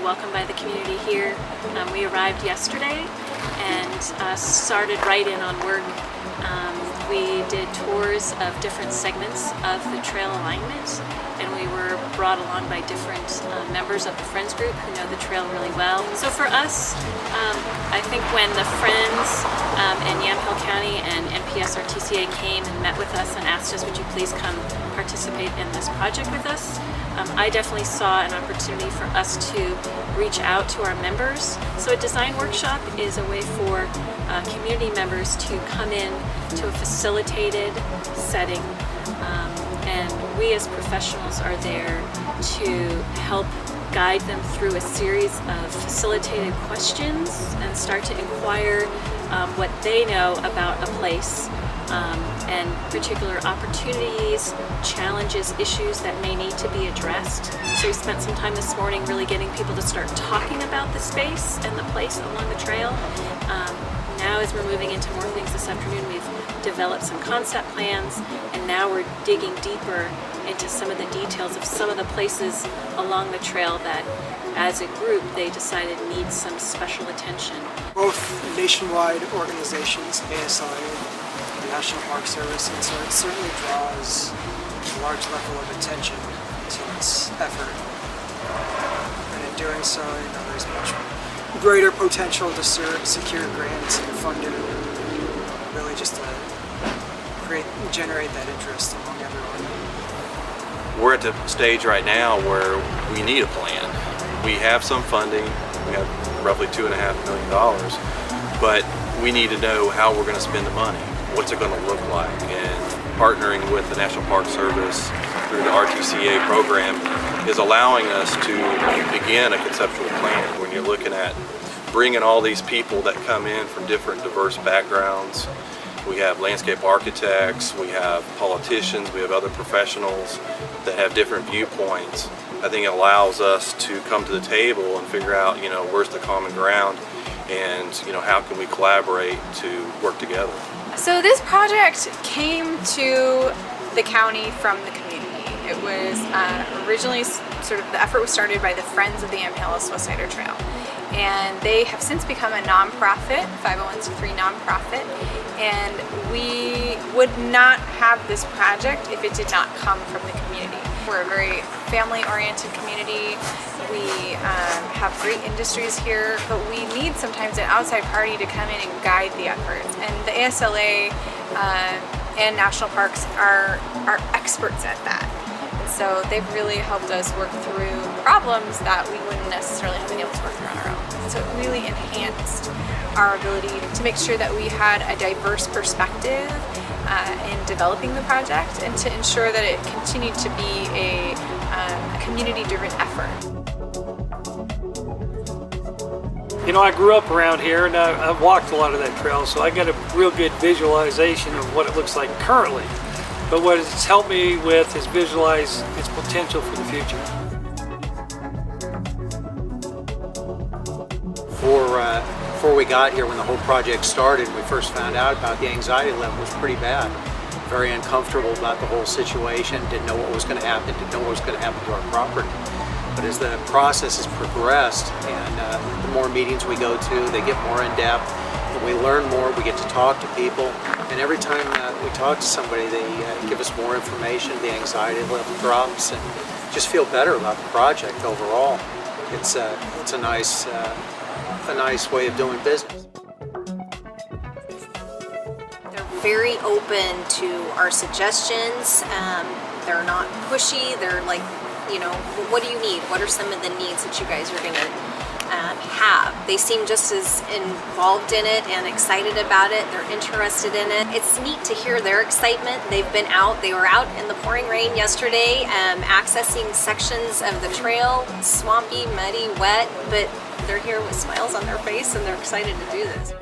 welcomed by the community here. We arrived yesterday and started right in on work. We did tours of different segments of the trail alignment, and we were brought along by different members of the Friends group who know the trail really well. So for us, I think when the Friends in Yamhill County and NPS-RTCA came and met with us and asked us, would you please come participate in this project with us, I definitely saw an opportunity for us to reach out to our members. So a design workshop is a way for community members to come in to a facilitated setting, and we as professionals are there to help guide them through a series of facilitated questions and start to inquire what they know about a place, and particular opportunities, challenges, issues that may need to be addressed. So we spent some time this morning really getting people to start talking about the space and the place along the trail. Now as we're moving into more things this afternoon, we've developed some concept plans, and now we're digging deeper into some of the details of some of the places along the trail that as a group they decided need some special attention. Both nationwide organizations, ASLA, the National Park Service, and so it certainly draws a large level of attention to this effort. And in doing so, there's much greater potential to secure grants and funding, really just to generate that interest among everyone. We're at the stage right now where we need a plan. We have some funding, we have roughly $2.5 million, but we need to know how we're going to spend the money. What's it going to look like? And partnering with the National Park Service through the RTCA program is allowing us to begin a conceptual plan. When you're looking at bringing all these people that come in from different diverse backgrounds, we have landscape architects, we have politicians, we have other professionals that have different viewpoints. I think it allows us to come to the table and figure out, where's the common ground, and how can we collaborate to work together. So this project came to the county from the community. It was originally the effort was started by the Friends of the Yamhelas Westsider Trail, and they have since become a nonprofit, 501c3 nonprofit, and we would not have this project if it did not come from the community. We're a very family-oriented community. We have great industries here, but we need sometimes an outside party to come in and guide the efforts. And the ASLA and national parks are experts at that. And so they've really helped us work through problems that we wouldn't necessarily have been able to work through on our own. So it really enhanced our ability to make sure that we had a diverse perspective in developing the project, and to ensure that it continued to be a community-driven effort. I grew up around here, and I've walked a lot of that trail, so I got a real good visualization of what it looks like currently. But what it's helped me with is visualize its potential for the future. Before we got here, when the whole project started, we first found out about the anxiety level was pretty bad. Very uncomfortable about the whole situation, didn't know what was going to happen, didn't know what was going to happen to our property. But as the process has progressed, and the more meetings we go to, they get more in depth, and we learn more, we get to talk to people, and every time we talk to somebody, they give us more information, the anxiety level drops, and just feel better about the project overall. It's a nice way of doing business. They're very open to our suggestions. They're not pushy. They're like, what do you need? What are some of the needs that you guys are going to have? They seem just as involved in it and excited about it. They're interested in it. It's neat to hear their excitement. They've been out. They were out in the pouring rain yesterday, accessing sections of the trail, swampy, muddy, wet, but they're here with smiles on their face and they're excited to do this.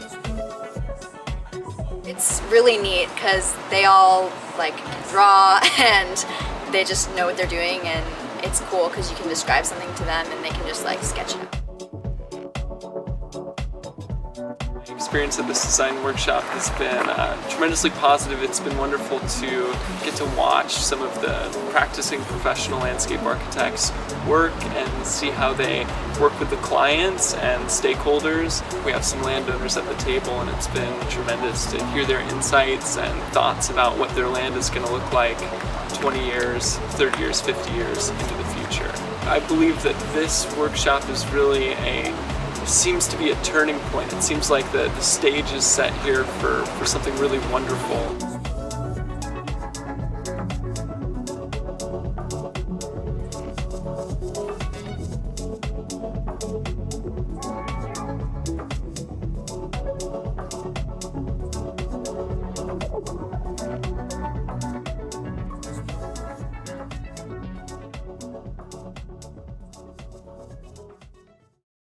It's really neat because they all can draw and they just know what they're doing, and it's cool because you can describe something to them and they can just sketch it out. experience at this design workshop has been tremendously positive. It's been wonderful to get to watch some of the practicing professional landscape architects work and see how they work with the clients and stakeholders. We have some landowners at the table, and it's been tremendous to hear their insights and thoughts about what their land is going to look like 20 years, 30 years, 50 years into the future. I believe that this workshop is really seems to be a turning point. It seems like the stage is set here for something really wonderful.